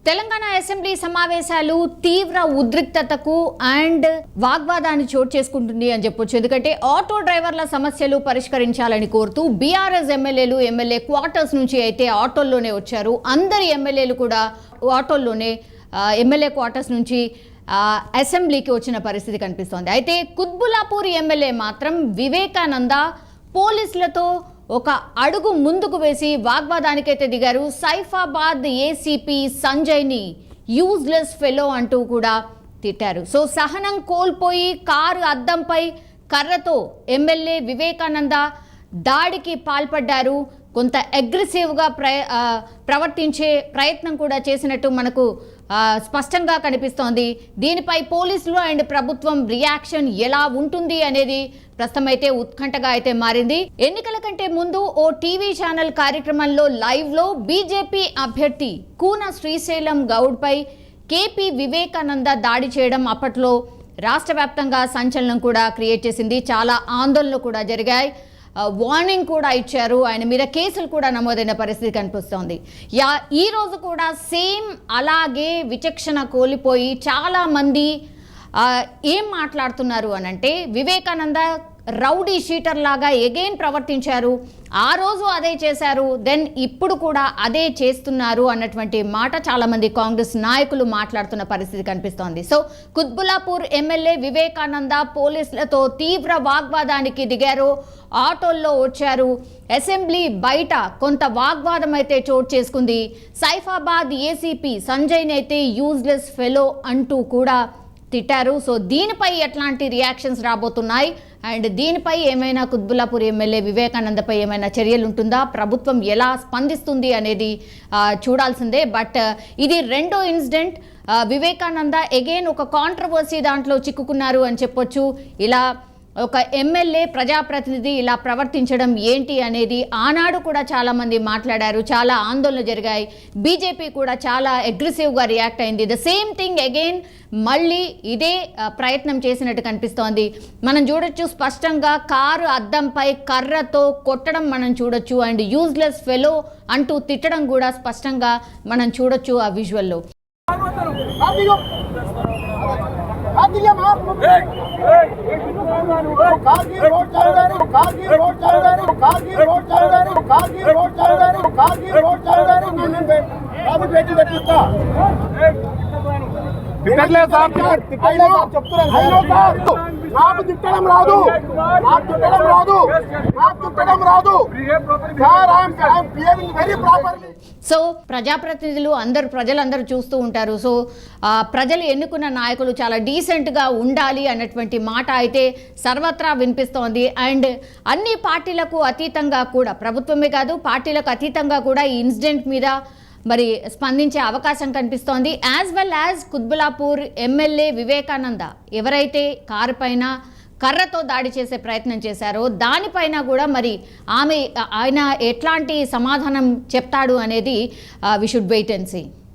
Telangana assembly సమావేశాలు తీవ్ర ఉద్రిక్తతకు and వాగ్వాదాన్ని చోటు చేసుకుంటుంది అని చెప్పొచ్చు. ఎందుకంటే ఆటో డ్రైవర్ల సమస్యలు పరిష్కరించాలని కోరుతూ బీఆర్ఎస్ ఎమ్మెల్యేలు ఎమ్మెల్యే క్వార్టర్స్ నుంచి అయితే ఆటోల్లోనే వచ్చారు. అందరి ఎమ్మెల్యేలు కూడా ఆటోల్లోనే ఎమ్మెల్యే క్వార్టర్స్ నుంచి అసెంబ్లీకి వచ్చిన పరిస్థితి కనిపిస్తోంది. అయితే కుత్బుల్లాపూర్ ఎమ్మెల్యే మాత్రం వివేకానంద పోలీసులతో ఒక అడుగు ముందుకు వేసి వాగ్వాదానికైతే దిగారు. సైఫాబాద్ ఏసీపీ సంజయ్ని యూజ్లెస్ ఫెలో అంటూ కూడా తిట్టారు. సో సహనం కోల్పోయి కారు అద్దంపై కర్రతో ఎమ్మెల్యే వివేకానంద దాడికి పాల్పడ్డారు. కొంత అగ్రెసివ్గా ప్రవర్తించే ప్రయత్నం కూడా చేసినట్టు మనకు స్పష్టంగా కనిపిస్తోంది. దీనిపై పోలీసులు అండ్ ప్రభుత్వం రియాక్షన్ ఎలా ఉంటుంది అనేది ప్రస్తుతమైతే ఉత్కంఠగా అయితే మారింది. ఎన్నికల కంటే ముందు ఓ టీవీ ఛానల్ కార్యక్రమంలో లైవ్లో బీజేపీ అభ్యర్థి కూన శ్రీశైలం గౌడ్పై కేపీ వివేకానంద దాడి చేయడం అప్పట్లో రాష్ట్ర వ్యాప్తంగా సంచలనం కూడా క్రియేట్ చేసింది. చాలా ఆందోళనలు కూడా జరిగాయి. వార్నింగ్ కూడా ఇచ్చారు. ఆయన మీద కేసులు కూడా నమోదైన పరిస్థితి కనిపిస్తోంది. ఈ రోజు కూడా సేమ్ అలాగే విచక్షణ కోల్పోయి చాలామంది ఏం మాట్లాడుతున్నారు అనంటే వివేకానంద రౌడీ షీటర్ లాగా ఎగైన్ ప్రవర్తించారు. ఆ రోజు అదే చేశారు, దెన్ ఇప్పుడు కూడా అదే చేస్తున్నారు అన్నటువంటి మాట చాలామంది కాంగ్రెస్ నాయకులు మాట్లాడుతున్న పరిస్థితి కనిపిస్తోంది. సో కుత్బుల్లాపూర్ ఎమ్మెల్యే వివేకానంద పోలీసులతో తీవ్ర వాగ్వాదానికి దిగారు. ఆటోల్లో వచ్చారు. అసెంబ్లీ బయట కొంత వాగ్వాదం అయితే చోటు చేసుకుంది. సైఫాబాద్ ఏసీపీ సంజయ్ని అయితే యూజ్లెస్ ఫెలో అంటూ కూడా తిట్టారు. సో దీనిపై ఎట్లాంటి రియాక్షన్స్ రాబోతున్నాయి అండ్ దీనిపై ఏమైనా కుత్బుల్లాపూర్ ఎమ్మెల్యే వివేకానందపై ఏమైనా చర్యలు ఉంటుందా, ప్రభుత్వం ఎలా స్పందిస్తుంది అనేది చూడాల్సిందే. బట్ ఇది రెండో ఇన్సిడెంట్. వివేకానంద అగైన్ ఒక కాంట్రవర్సీ దాంట్లో చిక్కుకున్నారు అని చెప్పొచ్చు. ఇలా ఒక ఎమ్మెల్యే ప్రజాప్రతినిధి ఇలా ప్రవర్తించడం ఏంటి అనేది ఆనాడు కూడా చాలామంది మాట్లాడారు. చాలా ఆందోళనలు జరిగాయి. బీజేపీ కూడా చాలా అగ్రెసివ్గా రియాక్ట్ అయింది. ద సేమ్ థింగ్ అగైన్ మళ్ళీ ఇదే ప్రయత్నం చేసినట్టు కనిపిస్తోంది. మనం చూడొచ్చు స్పష్టంగా కారు అద్దంపై కర్రతో కొట్టడం మనం చూడొచ్చు అండ్ యూజ్లెస్ ఫెలో అంటూ తిట్టడం కూడా స్పష్టంగా మనం చూడొచ్చు ఆ విజువల్లో. నాకు తిట్టడం రాదు. సో ప్రజాప్రతినిధులు ప్రజలందరూ చూస్తూ ఉంటారు. సో ప్రజలు ఎన్నుకున్న నాయకులు చాలా డీసెంట్గా ఉండాలి అన్నటువంటి మాట అయితే సర్వత్రా వినిపిస్తోంది. అండ్ అన్ని పార్టీలకు అతీతంగా కూడా, ప్రభుత్వమే కాదు పార్టీలకు అతీతంగా కూడా ఈ ఇన్సిడెంట్ మీద మరి స్పందించే అవకాశం కనిపిస్తోంది. As well as Quthbullapur MLA Vivekananda ఎవరైతే కారు పైన కర్రతో దాడి చేసే ప్రయత్నం చేశారో దానిపైన కూడా మరి ఆయన ఎట్లాంటి సమాధానం చెప్తాడు అనేది we should wait and see.